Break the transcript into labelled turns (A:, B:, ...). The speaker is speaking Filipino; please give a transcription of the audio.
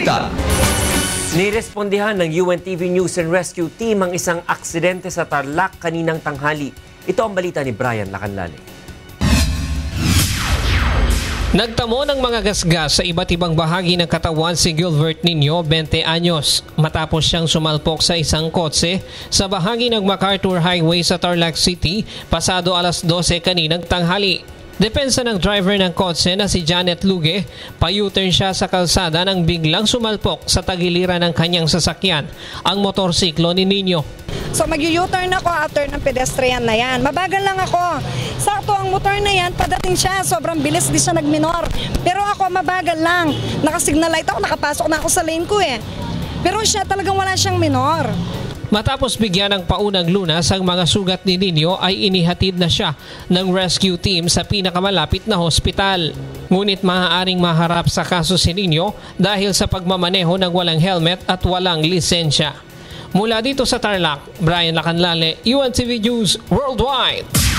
A: balita.
B: Nirespondihan ng UNTV News and Rescue Team ang isang aksidente sa Tarlac kaninang tanghali. Ito ang balita ni Brian Lacanlale.
C: Nagtamo ng mga gasgas sa iba't ibang bahagi ng katawan si Gilbert Nino, 20 anyos, matapos siyang sumalpok sa isang kotse sa bahagi ng MacArthur Highway sa Tarlac City pasado alas 12 kaninang tanghali. Depensa ng driver ng kotse na si Janet Luge, pa-U-turn siya sa kalsada nang biglang sumalpok sa tagiliran ng kanyang sasakyan, ang motorsiklo ni Nino.
D: So mag-U-turn ako after ng pedestrian na yan. Mabagal lang ako. Sakto ang motor na yan, padating siya. Sobrang bilis, di siya nagminor. Pero ako mabagal lang. Nakasignal light ako, nakapasok na ako sa lane ko eh. Pero siya talagang wala siyang minor.
C: Matapos bigyan ng paunang lunas ang mga sugat ni Nino ay inihatid na siya ng rescue team sa pinakamalapit na hospital. Ngunit maaaring maharap sa kaso si Nino dahil sa pagmamaneho ng walang helmet at walang lisensya. Mula dito sa Tarlac, Brian Lacanlale, UNTV News Worldwide.